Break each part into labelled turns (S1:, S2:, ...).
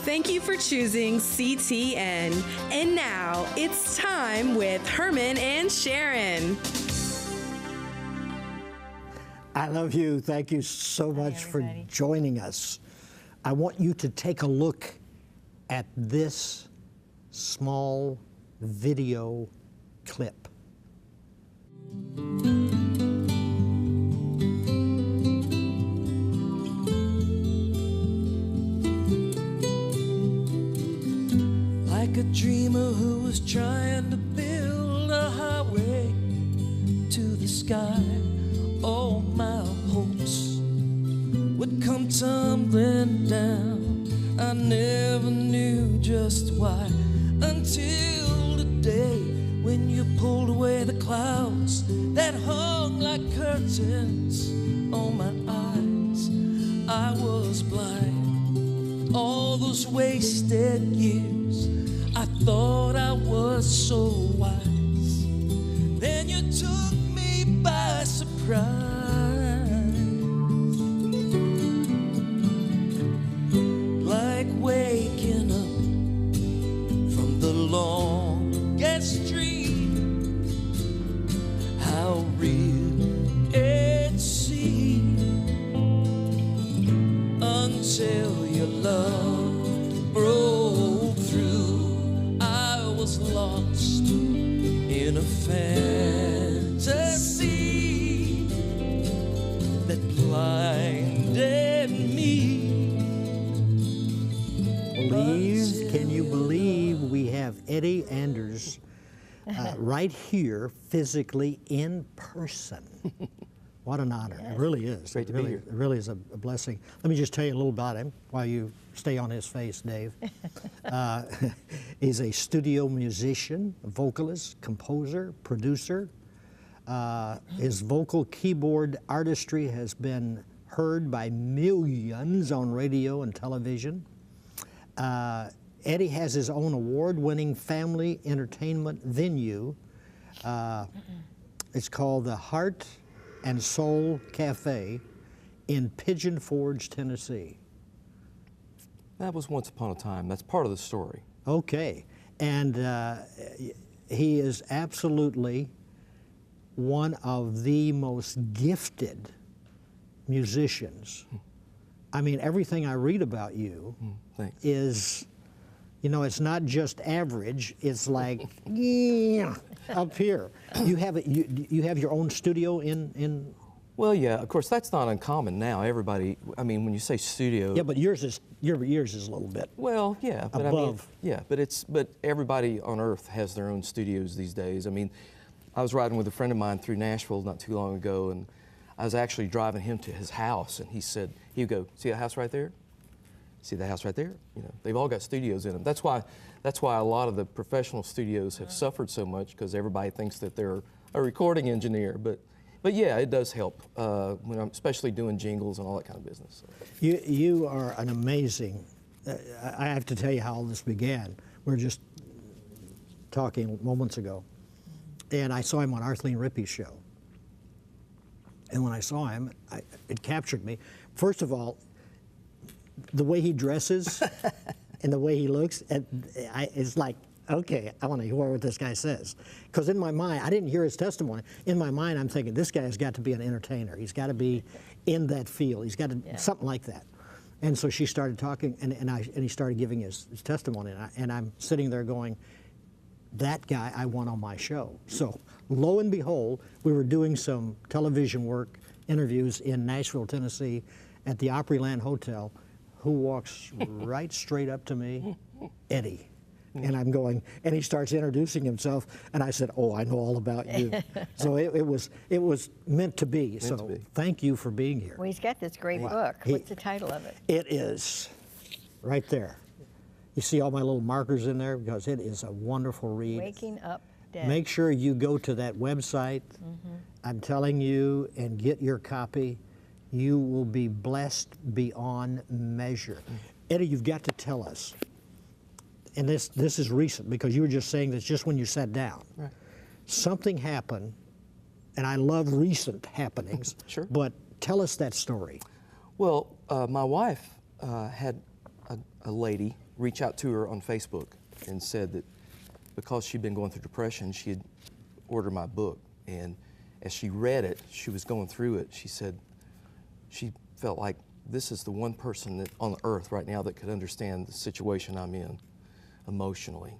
S1: Thank you for choosing CTN. And now it's time with Herman and Sharron.
S2: I love you. Thank you so much for joining us. I want you to take a look at this small video clip.
S3: Like a dreamer who was trying to build a highway to the sky, all my hopes would come tumbling down. I never knew just why, until the day when you pulled away the clouds that hung like curtains on my eyes. I was blind all those wasted years. I thought I was so wise. Then you took me by surprise, like waking up from the longest dream. How real it seemed until your love broke through. I was lost in a fantasy that blinded me.
S2: Can you believe we have Eddie Anders right here physically in person? What an honor. Yes. It really is.
S4: Great to be here.
S2: It really is a blessing. Let me just tell you a little about him while you stay on his face, Dave. He's a studio musician, vocalist, composer, producer. His vocal keyboard artistry has been heard by millions on radio and television. Eddie has his own award-winning family entertainment venue. It's called the Heart and Soul Cafe in Pigeon Forge, Tennessee.
S4: That was once upon a time. That's part of the story.
S2: Okay, and he is absolutely one of the most gifted musicians. I mean, everything I read about you is, you know, it's not just average. It's like up here. You have your own studio in.
S4: Well, yeah. Of course, that's not uncommon now. Everybody. I mean, when you say studio.
S2: Yeah, but yours is a little bit.
S4: Well, yeah, but
S2: above.
S4: I mean, yeah, but everybody on Earth has their own studios these days. I mean, I was riding with a friend of mine through Nashville not too long ago, and I was actually driving him to his house, and he said, he'd go, "See the house right there? See the house right there?" You know, they've all got studios in them. That's why a lot of the professional studios have suffered so much, because everybody thinks that they're a recording engineer. But yeah, it does help when I'm especially doing jingles and all that kind of business. So.
S2: You are an amazing. I have to tell you how all this began. We were just talking moments ago, and I saw him on Arthleen Rippey's show. And when I saw him, it captured me. First of all, the way he dresses and the way he looks, it's like, okay, I want to hear what this guy says. Because in my mind, I didn't hear his testimony. In my mind, I'm thinking, this guy's got to be an entertainer. He's got to be in that field. He's got to, something like that. And so she started talking, and he started giving his testimony. And I'm sitting there going, that guy I want on my show. So lo and behold, we were doing some television work, interviews in Nashville, Tennessee, at the Opryland Hotel. Who walks right straight up to me? Eddie. And I'm going, and he starts introducing himself, and I said, "Oh, I know all about you." So it was meant to be. Thank you for being here.
S5: Well, he's got this great book. What's the title of it?
S2: It is right there. You see all my little markers in there, because it is a wonderful read.
S5: Waking Up Dead.
S2: Make sure you go to that website. I'm telling you, and get your copy. You will be blessed beyond measure. Eddie, you've got to tell us. And this is recent, because you were just saying this just when you sat down.
S4: Right.
S2: Something happened, and I love recent happenings.
S4: Sure.
S2: But tell us that story.
S4: Well, my wife had a lady reach out to her on Facebook and said that because she'd been going through depression, she had ordered my book. And as she read it, she was going through it, she said she felt like this is the one person that, on earth right now, that could understand the situation I'm in emotionally.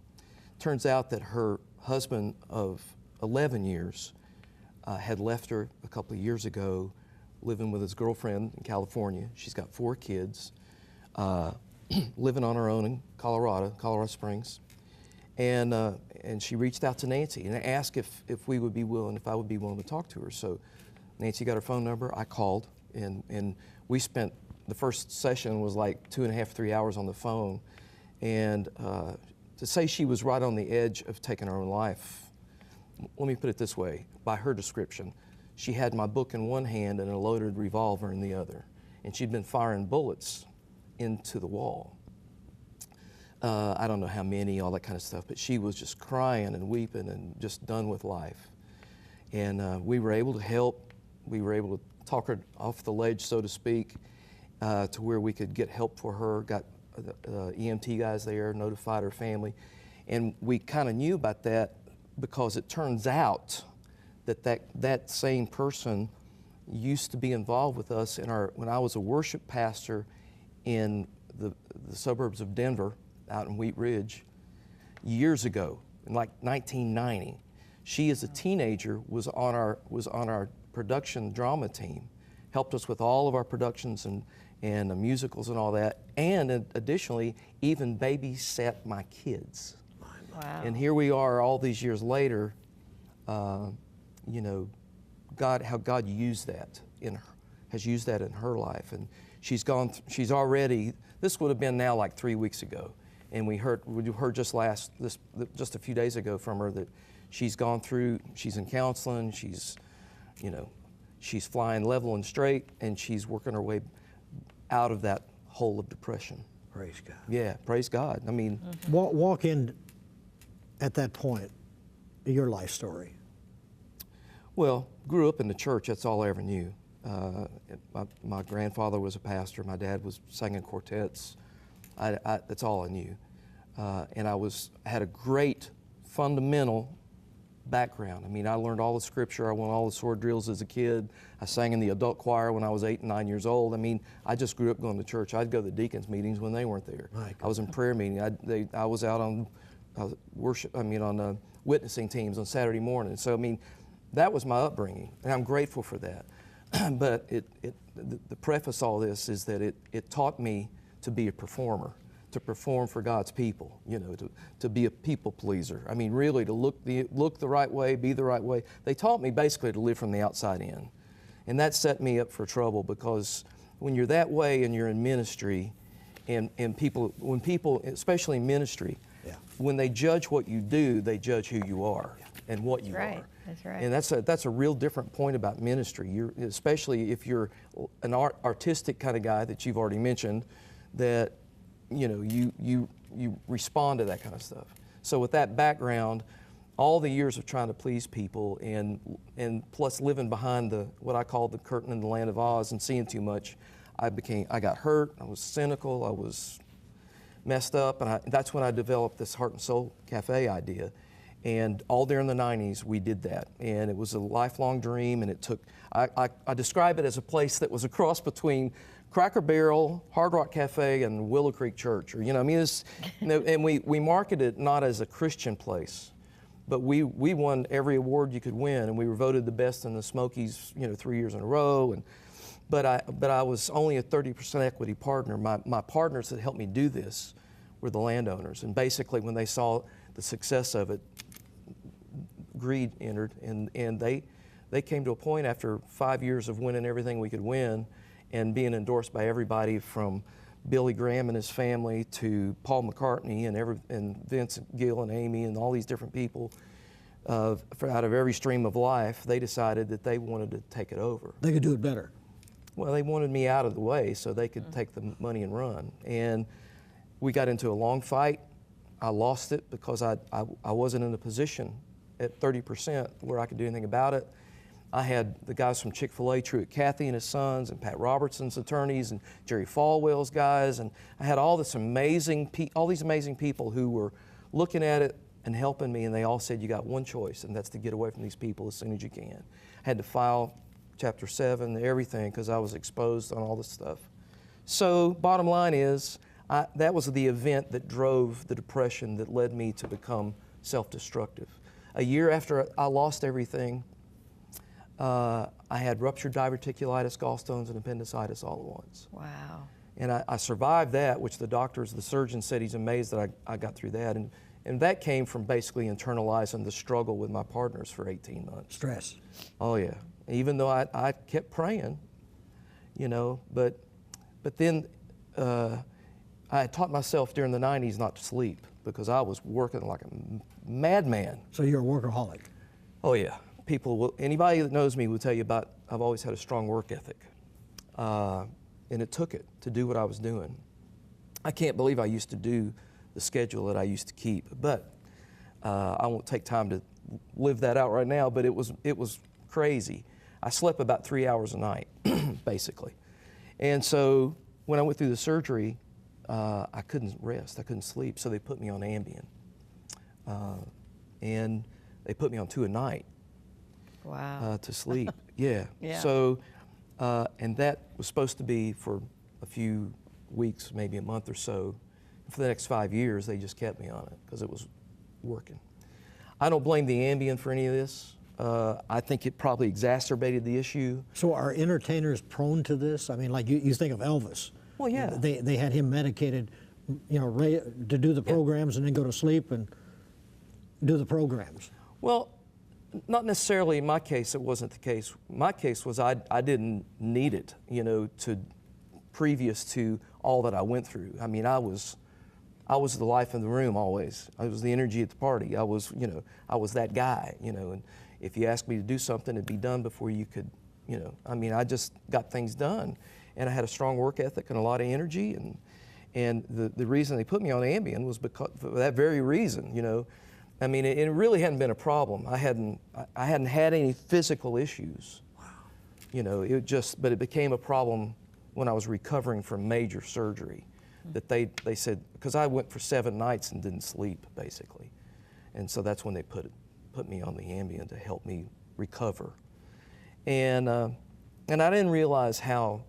S4: Turns out that her husband of 11 years had left her a couple of years ago, living with his girlfriend in California. She's got 4 kids, living on her own in Colorado Springs. And she reached out to Nancy and asked if I would be willing to talk to her. So Nancy got her phone number, I called, and we spent, the first session was like 2.5, 3 hours on the phone. And to say she was right on the edge of taking her own life, let me put it this way, by her description, she had my book in one hand and a loaded revolver in the other. And she'd been firing bullets into the wall. I don't know how many, all that kind of stuff, but she was just crying and weeping and just done with life. And we were able to help. We were able to talk her off the ledge, so to speak, to where we could get help for her, got EMT guys there, notified her family. And we kind of knew about that because it turns out that same person used to be involved with us when I was a worship pastor in the suburbs of Denver, out in Wheat Ridge, years ago, in like 1990. She, as a teenager, was on our production drama team, helped us with all of our productions and musicals and all that, and additionally, even babysat my kids.
S5: Wow.
S4: And here we are all these years later, you know, how God used that has used that in her life. And she's already, this would have been now like 3 weeks ago. And we heard just a few days ago from her that she's gone through, she's in counseling, she's flying level and straight, and she's working her way out of that hole of depression.
S2: Praise God.
S4: Yeah, praise God. I mean,
S2: Walk in at that point, your life story.
S4: Well, grew up in the church, that's all I ever knew. My grandfather was a pastor, my dad was singing quartets. That's all I knew. And I had a great fundamental background. I mean, I learned all the scripture, I won all the sword drills as a kid. I sang in the adult choir when I was 8 and 9 years old. I mean, I just grew up going to church. I'd go to the deacons meetings when they weren't there. I was in prayer meeting. I was out on on witnessing teams on Saturday morning. So, I mean, that was my upbringing, and I'm grateful for that. But the preface all this is that it taught me to be a performer, to perform for God's people, you know, to be a people pleaser. I mean, really, to look the right way, be the right way. They taught me basically to live from the outside in. And that set me up for trouble, because when you're that way and you're in ministry, and when people, especially in ministry, when they judge what you do, they judge who you are and what you are.
S5: That's right.
S4: And that's a real different point about ministry. Especially if you're an artistic kind of guy that you've already mentioned, that you respond to that kind of stuff. So with that background, all the years of trying to please people and plus living behind what I call the curtain in the land of Oz and seeing too much, I got hurt, I was cynical, I was messed up, and that's when I developed this Heart and Soul Cafe idea. And all during the 90s, we did that. And it was a lifelong dream, and it took, I describe it as a place that was a cross between Cracker Barrel, Hard Rock Cafe, and Willow Creek Church. Or, I mean, and we marketed it not as a Christian place, but we won every award you could win, and we were voted the best in the Smokies, 3 years in a row. But I was only a 30% equity partner. My partners that helped me do this were the landowners, and basically when they saw the success of it, greed entered, and they came to a point after 5 years of winning everything we could win and being endorsed by everybody from Billy Graham and his family to Paul McCartney and Vince Gill and Amy and all these different people out of every stream of life. They decided that they wanted to take it over.
S2: They could do it better.
S4: Well, they wanted me out of the way so they could take the money and run. And we got into a long fight. I lost it because I wasn't in a position at 30% where I could do anything about it. I had the guys from Chick-fil-A, Truett Cathy and his sons, and Pat Robertson's attorneys, and Jerry Falwell's guys, and I had all these amazing people who were looking at it and helping me, and they all said, you got one choice, and that's to get away from these people as soon as you can. I had to file Chapter 7, everything, because I was exposed on all this stuff. So bottom line is, that was the event that drove the depression that led me to become self-destructive. A year after I lost everything, I had ruptured diverticulitis, gallstones, and appendicitis all at once.
S5: Wow.
S4: And I survived that, which the surgeon said he's amazed that I got through that. And that came from basically internalizing the struggle with my partners for 18 months.
S2: Stress.
S4: Oh yeah. Even though I kept praying, you know, but then I had taught myself during the 90s not to sleep because I was working like a madman.
S2: So you're a workaholic.
S4: Oh yeah. Anybody that knows me will tell you I've always had a strong work ethic. And it took it to do what I was doing. I can't believe I used to do the schedule that I used to keep, but I won't take time to live that out right now, but it was crazy. I slept about 3 hours a night, basically. And so when I went through the surgery, I couldn't rest, I couldn't sleep, so they put me on Ambien. And they put me on 2 a night.
S5: Wow.
S4: To sleep, yeah.
S5: Yeah.
S4: So, and that was supposed to be for a few weeks, maybe a month or so. For the next 5 years, they just kept me on it because it was working. I don't blame the Ambien for any of this. I think it probably exacerbated the issue.
S2: So are entertainers prone to this? I mean, like you think of Elvis.
S4: Well, yeah.
S2: They had him medicated, you know, to do the programs and then go to sleep and do the programs.
S4: Well, not necessarily in my case, it wasn't the case. My case was I didn't need it, you know, previous to all that I went through. I mean, I was the life in the room always. I was the energy at the party. I was that guy, you know, and if you asked me to do something, it'd be done before you could, you know. I mean, I just got things done. And I had a strong work ethic and a lot of energy, and the reason they put me on Ambien was because for that very reason, you know. I mean, it really hadn't been a problem. I hadn't had any physical issues. Wow. You know, but it became a problem when I was recovering from major surgery. That they said, because I went for 7 nights and didn't sleep, basically. And so that's when they put me on the Ambien to help me recover. And I didn't realize how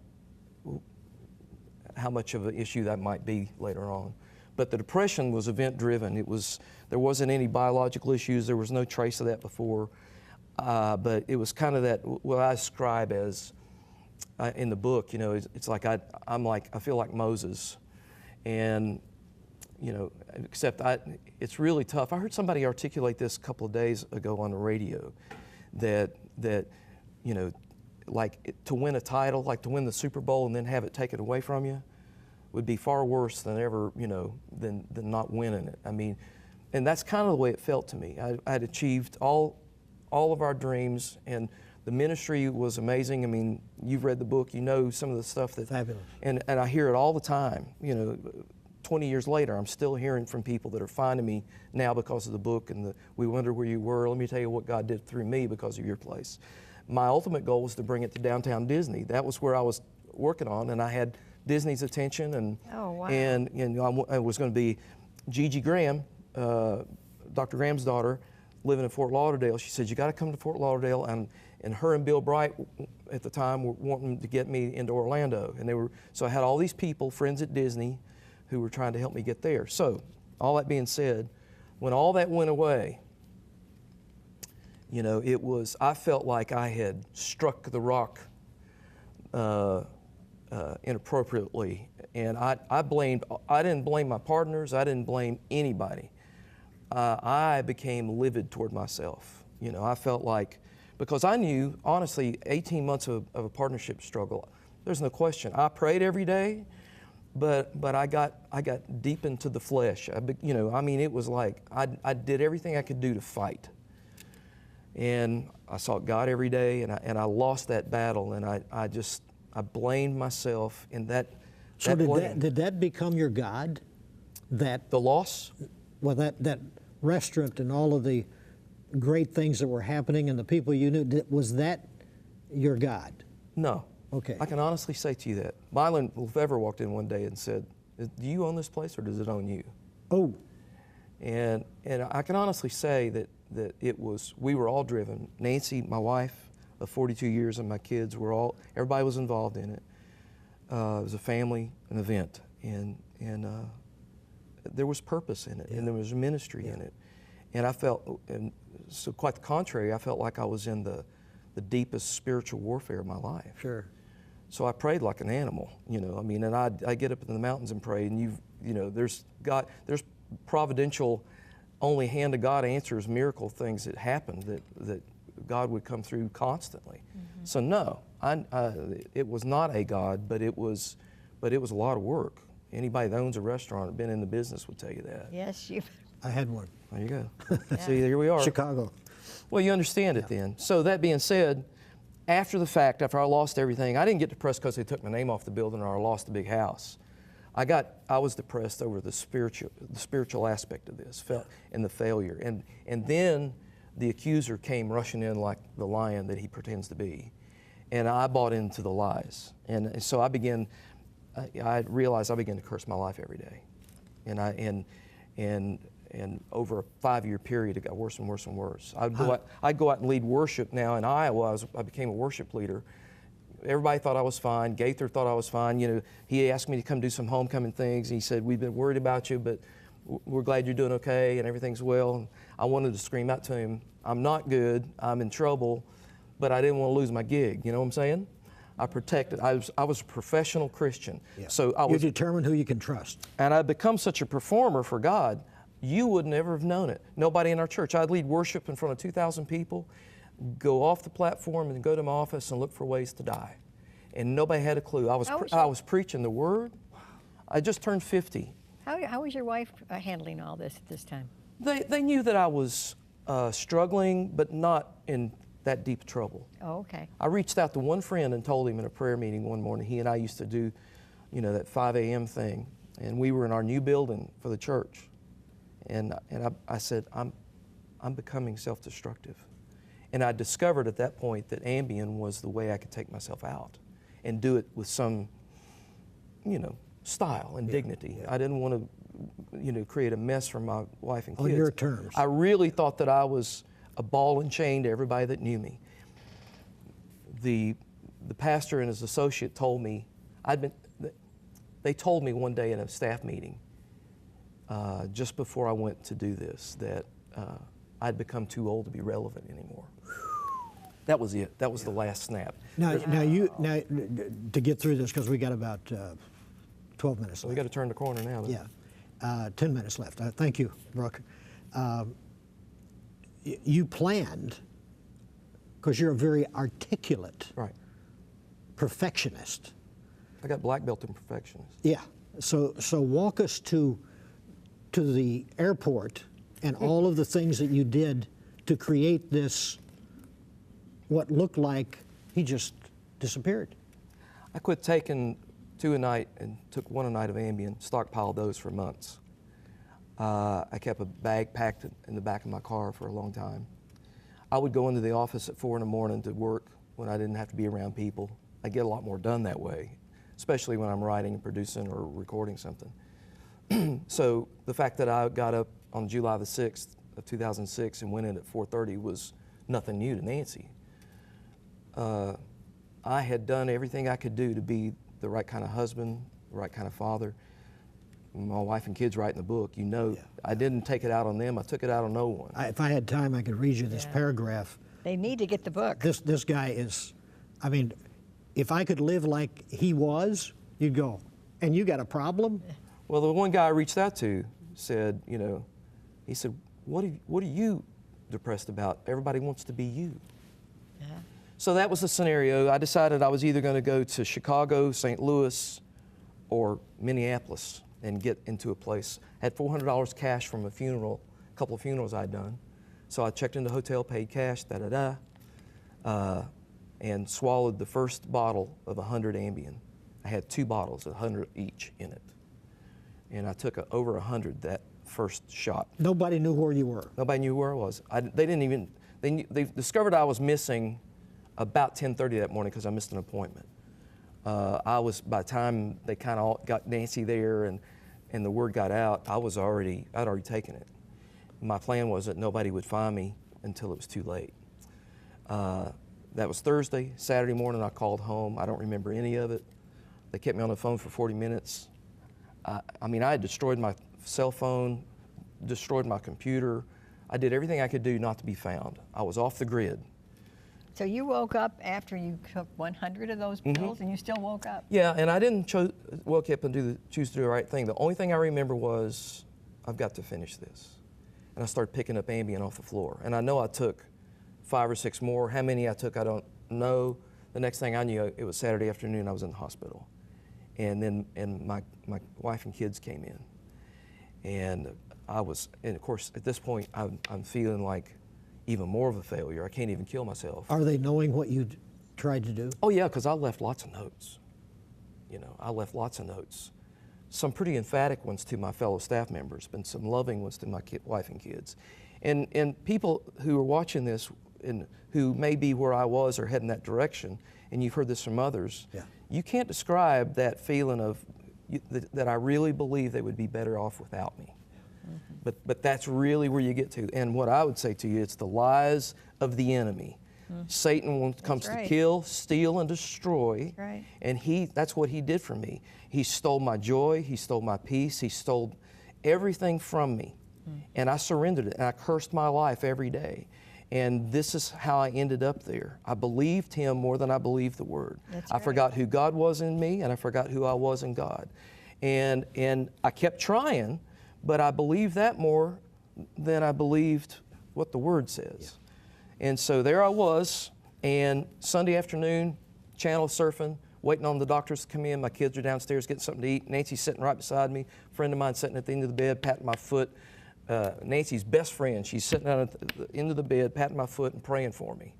S4: much of an issue that might be later on. But the depression was event-driven. There wasn't any biological issues. There was no trace of that before. But it was kind of that, what I describe as, in the book, you know, it's like I feel like Moses. And, you know, except it's really tough. I heard somebody articulate this a couple of days ago on the radio, that you know, like to win a title, like to win the Super Bowl and then have it taken away from you, would be far worse than ever, you know, than not winning it. I mean, and that's kind of the way it felt to me. I had achieved all of our dreams, and the ministry was amazing. I mean, you've read the book, you know some of the stuff that...
S2: Fabulous.
S4: And I hear it all the time. You know, 20 years later, I'm still hearing from people that are finding me now because of the book and we wonder where you were. Let me tell you what God did through me because of your place. My ultimate goal was to bring it to downtown Disney. That was where I was working on, and I had Disney's attention, and
S5: oh, wow.
S4: and I was going to be Gigi Graham, Dr. Graham's daughter, living in Fort Lauderdale. She said, you got to come to Fort Lauderdale, and her and Bill Bright at the time were wanting to get me into Orlando, and so I had all these people, friends at Disney, who were trying to help me get there. So, all that being said, when all that went away, you know, I felt like I had struck the rock inappropriately, and I didn't blame my partners, I didn't blame anybody. I became livid toward myself. You know, I felt like, because I knew, honestly, 18 months of a partnership struggle, there's no question. I prayed every day, but I got deep into the flesh. You know, I mean, it was like I did everything I could do to fight. And I sought God every day, and I lost that battle, and I blamed myself in that.
S2: So did that become your God? The
S4: loss?
S2: Well, that restaurant and all of the great things that were happening and the people you knew, was that your God?
S4: No.
S2: Okay.
S4: I can honestly say to you that. Mylan Lefevre walked in one day and said, "Do you own this place or does it own you?"
S2: Oh,
S4: And I can honestly say that we were all driven. Nancy, my wife of 42 years, and my kids everybody was involved in it. It was a family, an event, and there was purpose in it, and there was ministry in it. And I felt, and so quite the contrary, I felt like I was in the deepest spiritual warfare of my life.
S2: sure.
S4: So I prayed like an animal, I mean, and I get up in the mountains and pray, and there's providential, only hand of God answers miracle things that happen that God would come through constantly. Mm-hmm. So no, it was not a God, but it was a lot of work. Anybody that owns a restaurant or been in the business would tell you that.
S5: Yes, you.
S2: I had one.
S4: There you go. See, here we are.
S2: Chicago.
S4: Well, you understand it then. So that being said, after the fact, after I lost everything, I didn't get depressed because they took my name off the building or I lost the big house. I was depressed over the spiritual aspect of this, and the failure. And then the accuser came rushing in like the lion that he pretends to be. And I bought into the lies. And so I realized I began to curse my life every day. And over a 5-year period, it got worse and worse and worse. I'd go out and lead worship now in Iowa. I became a worship leader. Everybody thought I was fine. Gaither thought I was fine. He asked me to come do some homecoming things. He said, "We've been worried about you, but we're glad you're doing okay and everything's well." And I wanted to scream out to him, "I'm not good. I'm in trouble," but I didn't want to lose my gig. You know what I'm saying? I protected. I was a professional Christian.
S2: Yeah.
S4: So
S2: you determine who you can trust.
S4: And I'd become such a performer for God. You would never have known it. Nobody in our church. I'd lead worship in front of 2,000 people, go off the platform and go to my office and look for ways to die. And nobody had a clue. I was preaching the word. I just turned 50.
S5: How was your wife handling all this at this time?
S4: They knew that I was struggling, but not in that deep trouble.
S5: Oh, okay.
S4: I reached out to one friend and told him in a prayer meeting one morning. He and I used to do, that 5 a.m. thing. And we were in our new building for the church. And I said, I'm becoming self-destructive. And I discovered at that point that Ambien was the way I could take myself out and do it with some, style and dignity. Yeah. I didn't want to, create a mess for my wife and kids.
S2: On your terms.
S4: I really thought that I was a ball and chain to everybody that knew me. The pastor and his associate told me, they told me one day in a staff meeting, just before I went to do this, that I'd become too old to be relevant anymore. That was it. That was the last snap.
S2: Now, to get through this, because we got about 12 minutes left.
S4: We got to turn the corner now. Though.
S2: Yeah, 10 minutes left. Thank you, Brooke. You planned, because you're a very articulate perfectionist.
S4: I got black belt in perfectionist.
S2: Yeah. So walk us to the airport and all of the things that you did to create this, what looked like he just disappeared.
S4: I quit taking 2 a night and took 1 a night of Ambien, stockpiled those for months. I kept a bag packed in the back of my car for a long time. I would go into the office at 4 in the morning to work when I didn't have to be around people. I get a lot more done that way, especially when I'm writing and producing or recording something. So the fact that I got up on July the 6th of 2006 and went in at 4:30 was nothing new to Nancy. I had done everything I could do to be the right kind of husband, the right kind of father. My wife and kids writing the book, I didn't take it out on them, I took it out on no one.
S2: If I had time, I could read you this paragraph.
S5: They need to get the book.
S2: This guy is, if I could live like he was, you'd go, and you got a problem?
S4: Well, the one guy I reached out to said, he said, what are you depressed about? Everybody wants to be you. Yeah. So that was the scenario. I decided I was either going to go to Chicago, St. Louis, or Minneapolis and get into a place. I had $400 cash from a couple of funerals I'd done. So I checked into the hotel, paid cash, and swallowed the first bottle of 100 Ambien. I had 2 bottles, 100 each in it. And I took over 100 that first shot.
S2: Nobody knew where you were.
S4: Nobody knew where I was. They discovered I was missing about 10:30 that morning because I missed an appointment. By the time they kind of got Nancy there and the word got out, I'd already taken it. My plan was that nobody would find me until it was too late. That was Thursday. Saturday morning, I called home. I don't remember any of it. They kept me on the phone for 40 minutes. I had destroyed my cell phone, destroyed my computer. I did everything I could do not to be found. I was off the grid.
S5: So you woke up after you took 100 of those pills, and you still woke up?
S4: Yeah, and I didn't woke up and choose to do the right thing. The only thing I remember was, I've got to finish this. And I started picking up Ambien off the floor. And I know I took 5 or 6 more. How many I took, I don't know. The next thing I knew, it was Saturday afternoon, I was in the hospital. And my wife and kids came in. And of course, at this point, I'm feeling like even more of a failure. I can't even kill myself.
S2: Are they knowing what you tried to do?
S4: Oh yeah, because I left lots of notes. I left lots of notes. Some pretty emphatic ones to my fellow staff members, but some loving ones to my wife and kids. And people who are watching this and who may be where I was or heading that direction, and you've heard this from others, you can't describe that feeling of that I really believe they would be better off without me. But that's really where you get to. And what I would say to you, it's the lies of the enemy. Satan comes to kill, steal, and destroy. And that's what he did for me. He stole my joy, he stole my peace, he stole everything from me. And I surrendered it, and I cursed my life every day. And this is how I ended up there. I believed him more than I believed the word. I forgot who God was in me, and I forgot who I was in God. And I kept trying, but I believed that more than I believed what the word says. And so there I was, and Sunday afternoon, channel surfing, waiting on the doctors to come in. My kids are downstairs getting something to eat. Nancy's sitting right beside me. A friend of mine sitting at the end of the bed, patting my foot. Nancy's best friend, she's sitting down at the end of the bed, patting my foot and praying for me.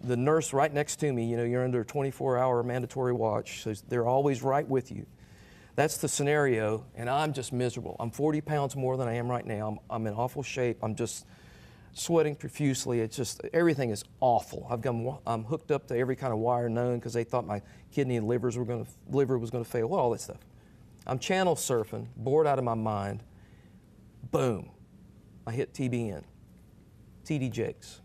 S4: The nurse right next to me, you're under a 24-hour mandatory watch, so they're always right with you. That's the scenario, and I'm just miserable. I'm 40 pounds more than I am right now. I'm in awful shape. I'm just sweating profusely. It's just, everything is awful. I'm hooked up to every kind of wire known because they thought my kidney and liver was going to fail, all that stuff. I'm channel surfing, bored out of my mind. Boom, I hit TBN, T.D. Jakes.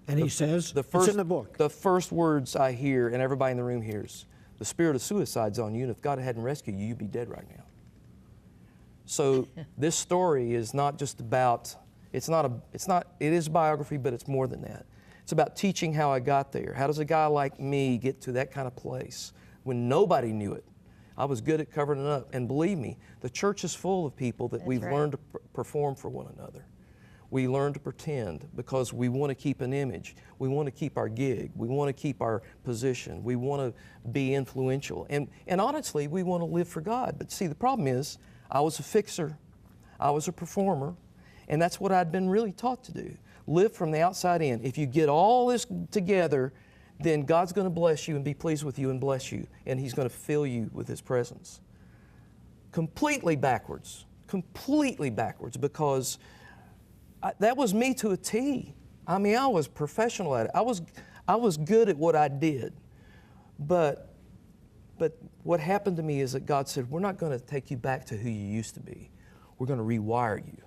S2: And he says, it's in the book.
S4: The first words I hear, and everybody in the room hears, the spirit of suicide's on you, and if God hadn't rescued you, you'd be dead right now. So this story is not just about, it is biography, but it's more than that. It's about teaching how I got there. How does a guy like me get to that kind of place when nobody knew it? I was good at covering it up. And believe me, the church is full of people that we've learned to perform for one another. We learn to pretend because we want to keep an image. We want to keep our gig. We want to keep our position. We want to be influential. And honestly, we want to live for God. But see, the problem is, I was a fixer. I was a performer. And that's what I'd been really taught to do. Live from the outside in. If you get all this together, then God's going to bless you and be pleased with you and bless you. And He's going to fill you with His presence. Completely backwards because that was me to a T. I mean, I was professional at it. I was good at what I did. But what happened to me is that God said, we're not going to take you back to who you used to be. We're going to rewire you.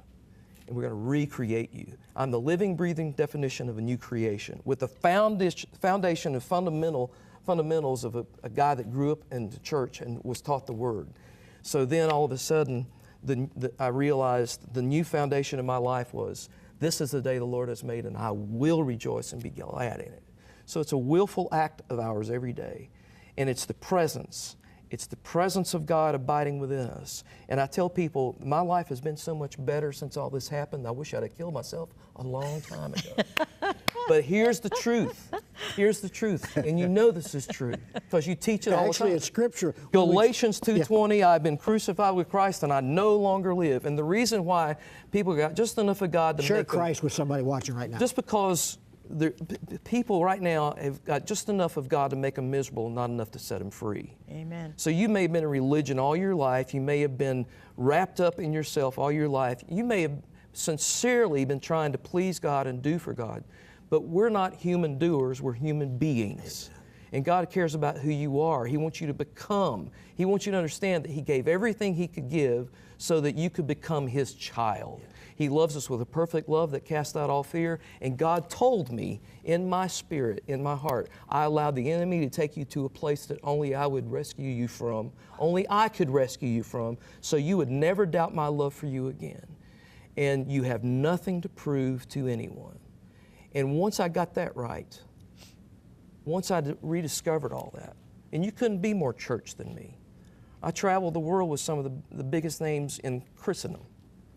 S4: And we're going to recreate you. I'm the living, breathing definition of a new creation with the foundation and fundamentals of a guy that grew up in the church and was taught the Word. So then all of a sudden, I realized the new foundation of my life was, this is the day the Lord has made, and I will rejoice and be glad in it. So it's a willful act of ours every day. And it's the presence. It's the presence of God abiding within us. And I tell people, my life has been so much better since all this happened. I wish I'd have killed myself a long time ago. But here's the truth. Here's the truth. And you know this is true because you teach it all the time.
S2: Actually, it's Scripture.
S4: Galatians 2:20, I've been crucified with Christ and I no longer live. And the reason why people got just enough of God to
S2: share
S4: make
S2: Christ with somebody watching right now.
S4: Just because people right now have got just enough of God to make them miserable, not enough to set them free.
S5: Amen.
S4: So you may have been in religion all your life. You may have been wrapped up in yourself all your life. You may have sincerely been trying to please God and do for God. But we're not human doers, we're human beings. And God cares about who you are. He wants you to become. He wants you to understand that He gave everything He could give so that you could become His child. He loves us with a perfect love that casts out all fear. And God told me in my spirit, in my heart, I allowed the enemy to take you to a place that only I would rescue you from, only I could rescue you from, so you would never doubt my love for you again. And you have nothing to prove to anyone. And once I got that right, once I rediscovered all that, and you couldn't be more church than me. I traveled the world with some of the biggest names in Christendom.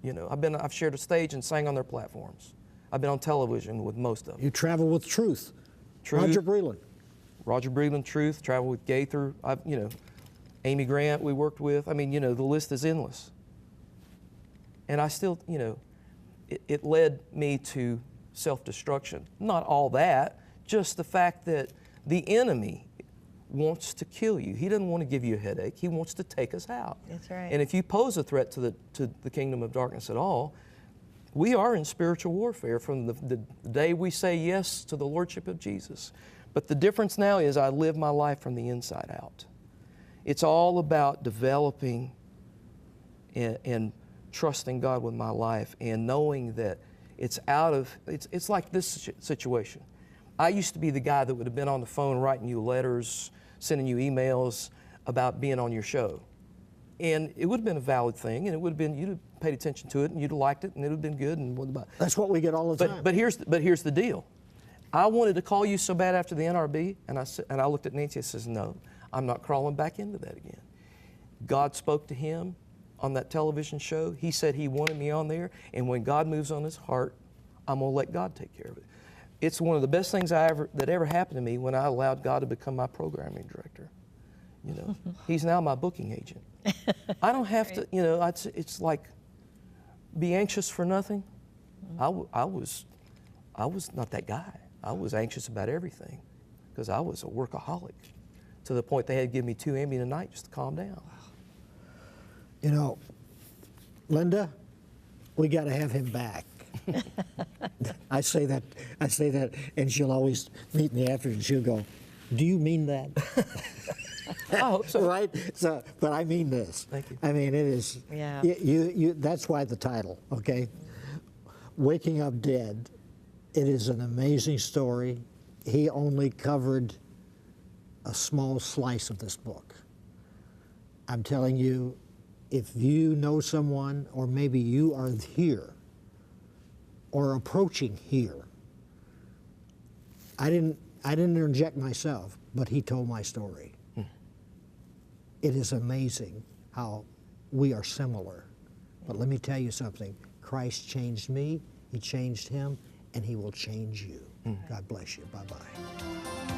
S4: You know, I've shared a stage and sang on their platforms. I've been on television with most of them.
S2: You travel with Truth. Roger Breland,
S4: Truth, traveled with Gaither, Amy Grant we worked with. I mean, the list is endless. And I still, it led me to self-destruction. Not all that, just the fact that the enemy wants to kill you. He doesn't want to give you a headache. He wants to take us out.
S5: That's right.
S4: And if you pose a threat to the kingdom of darkness at all, we are in spiritual warfare from the day we say yes to the Lordship of Jesus. But the difference now is I live my life from the inside out. It's all about developing and trusting God with my life and knowing that it's like this situation. I used to be the guy that would have been on the phone writing you letters, sending you emails about being on your show. And it would have been a valid thing, and it would have been, you'd have paid attention to it, and you'd have liked it, and it would have been good. And
S2: that's what we get all the time.
S4: But here's the deal. I wanted to call you so bad after the NRB, and I looked at Nancy and says, no, I'm not crawling back into that again. God spoke to him on that television show. He said He wanted me on there, and when God moves on His heart, I'm going to let God take care of it. It's one of the best things that ever happened to me when I allowed God to become my programming director. He's now my booking agent. I don't have to, it's like, be anxious for nothing. I was not that guy. I was anxious about everything because I was a workaholic to the point they had to give me 2 Ambien a night just to calm down.
S2: Linda, we got to have him back. I say that, and she'll always meet in the afternoon. She'll go, "Do you mean that?"
S4: I hope so.
S2: Right? So, but I mean this.
S4: Thank you.
S2: I mean, it is.
S5: Yeah.
S2: You. That's why the title. Okay. Waking Up Dead. It is an amazing story. He only covered a small slice of this book. I'm telling you, if you know someone, or maybe you are here, or approaching here. I didn't interject myself, but he told my story. It is amazing how we are similar. But let me tell you something. Christ changed me, He changed him, and He will change you. God bless you. Bye-bye.